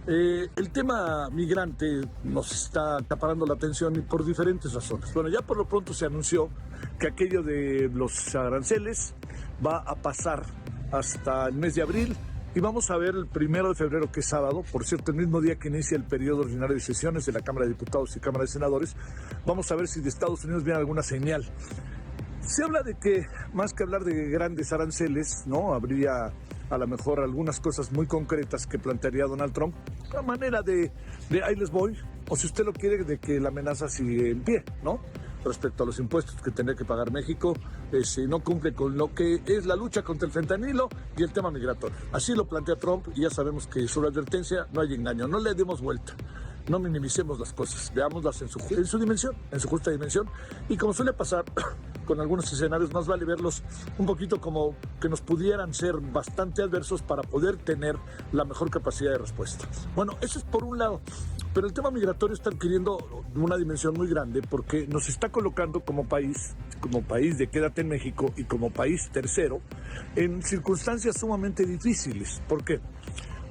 El tema migrante nos está acaparando la atención y por diferentes razones. Bueno, ya por lo pronto se anunció que aquello de los aranceles va a pasar hasta el mes de abril y vamos a ver el 1 de febrero, que es sábado, por cierto, el mismo día que inicia el periodo ordinario de sesiones de la Cámara de Diputados y Cámara de Senadores. Vamos a ver si de Estados Unidos viene alguna señal. Se habla de que, más que hablar de grandes aranceles, ¿no? Habría a lo mejor algunas cosas muy concretas que plantearía Donald Trump, a manera de ahí les voy, o si usted lo quiere, de que la amenaza sigue en pie, ¿no? Respecto a los impuestos que tendría que pagar México, si no cumple con lo que es la lucha contra el fentanilo y el tema migratorio. Así lo plantea Trump y ya sabemos que sobre advertencia no hay engaño, no le demos vuelta. No minimicemos las cosas, veámoslas en su dimensión, en su justa dimensión. Y como suele pasar con algunos escenarios, más vale verlos un poquito como que nos pudieran ser bastante adversos para poder tener la mejor capacidad de respuesta. Bueno, eso es por un lado. Pero el tema migratorio está adquiriendo una dimensión muy grande porque nos está colocando como país de quédate en México y como país tercero, en circunstancias sumamente difíciles. ¿Por qué?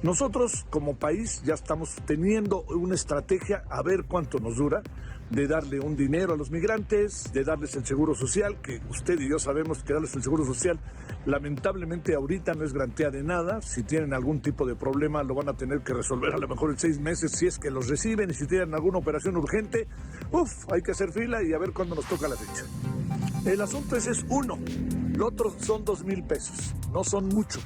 Nosotros como país ya estamos teniendo una estrategia, a ver cuánto nos dura, de darle un dinero a los migrantes, de darles el seguro social, que usted y yo sabemos que darles el seguro social lamentablemente ahorita no es garantía de nada. Si tienen algún tipo de problema lo van a tener que resolver a lo mejor en 6 meses si es que los reciben, y si tienen alguna operación urgente, hay que hacer fila y a ver cuándo nos toca la fecha. El asunto ese es uno, lo otro son 2,000 pesos, no son mucho,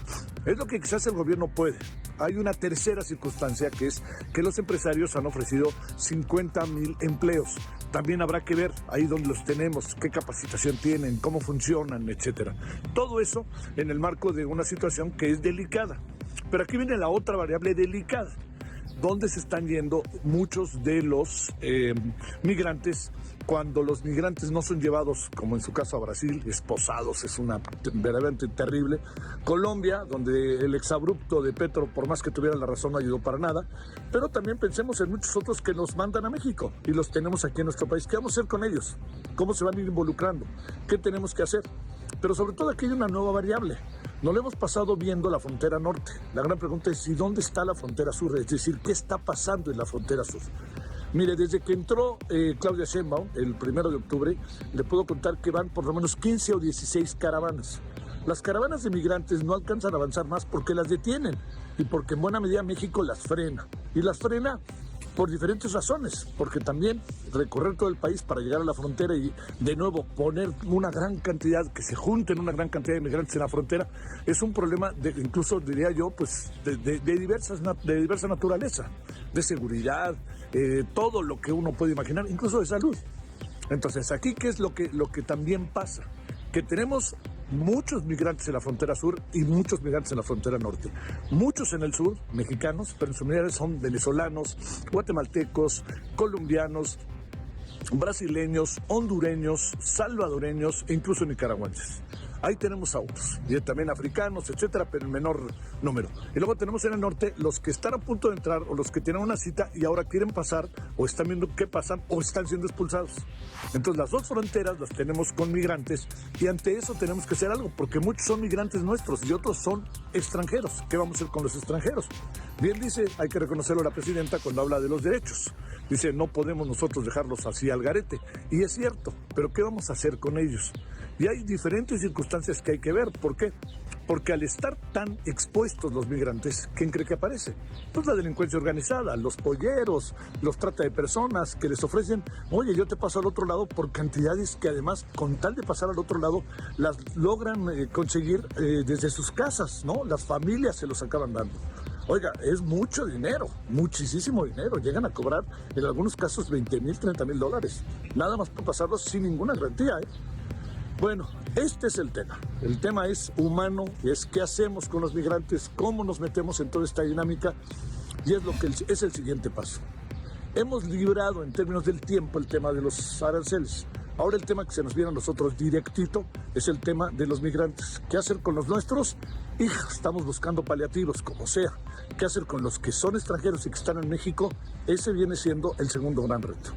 es lo que quizás el gobierno puede. Hay una tercera circunstancia, que es que los empresarios han ofrecido 50,000 empleos. También habrá que ver ahí donde los tenemos, qué capacitación tienen, cómo funcionan, etcétera. Todo eso en el marco de una situación que es delicada. Pero aquí viene la otra variable delicada, donde se están yendo muchos de los migrantes. Cuando los migrantes no son llevados, como en su caso a Brasil, esposados, es una verdaderamente terrible. Colombia, donde el exabrupto de Petro, por más que tuviera la razón, no ayudó para nada. Pero también pensemos en muchos otros que nos mandan a México y los tenemos aquí en nuestro país. ¿Qué vamos a hacer con ellos? ¿Cómo se van a ir involucrando? ¿Qué tenemos que hacer? Pero sobre todo aquí hay una nueva variable. No le hemos pasado viendo la frontera norte. La gran pregunta es, ¿y dónde está la frontera sur? Es decir, ¿qué está pasando en la frontera sur? Mire, desde que entró Claudia Sheinbaum el 1 de octubre, le puedo contar que van por lo menos 15 o 16 caravanas. Las caravanas de migrantes no alcanzan a avanzar más porque las detienen y porque en buena medida México las frena. Y las frena por diferentes razones, porque también recorrer todo el país para llegar a la frontera y de nuevo poner una gran cantidad, que se junten una gran cantidad de migrantes en la frontera, es un problema incluso diría yo, pues de diversa naturaleza, de seguridad, todo lo que uno puede imaginar, incluso de salud. Entonces, aquí, ¿qué es lo que también pasa? Que tenemos muchos migrantes en la frontera sur y muchos migrantes en la frontera norte. Muchos en el sur, mexicanos, pero en su mayoría son venezolanos, guatemaltecos, colombianos, brasileños, hondureños, salvadoreños e incluso nicaragüenses. Ahí tenemos a otros, y también africanos, etcétera, pero en menor número. Y luego tenemos en el norte los que están a punto de entrar o los que tienen una cita y ahora quieren pasar o están viendo qué pasan o están siendo expulsados. Entonces las dos fronteras las tenemos con migrantes y ante eso tenemos que hacer algo, porque muchos son migrantes nuestros y otros son extranjeros. ¿Qué vamos a hacer con los extranjeros? Bien dice, hay que reconocerlo la presidenta cuando habla de los derechos. Dice, no podemos nosotros dejarlos así al garete. Y es cierto, pero ¿qué vamos a hacer con ellos? Y hay diferentes circunstancias que hay que ver. ¿Por qué? Porque al estar tan expuestos los migrantes, ¿quién cree que aparece? Pues la delincuencia organizada, los polleros, los trata de personas que les ofrecen, oye, yo te paso al otro lado por cantidades que además, con tal de pasar al otro lado, las logran conseguir desde sus casas, ¿no? Las familias se los acaban dando. Oiga, es mucho dinero, muchísimo dinero. Llegan a cobrar, en algunos casos, 20,000, 30,000 dólares. Nada más por pasarlos sin ninguna garantía, ¿eh? Bueno, este es el tema. El tema es humano, es qué hacemos con los migrantes, cómo nos metemos en toda esta dinámica, y es lo que es el siguiente paso. Hemos librado en términos del tiempo el tema de los aranceles. Ahora el tema que se nos viene a nosotros directito es el tema de los migrantes. ¿Qué hacer con los nuestros? Estamos buscando paliativos, como sea. ¿Qué hacer con los que son extranjeros y que están en México? Ese viene siendo el segundo gran reto.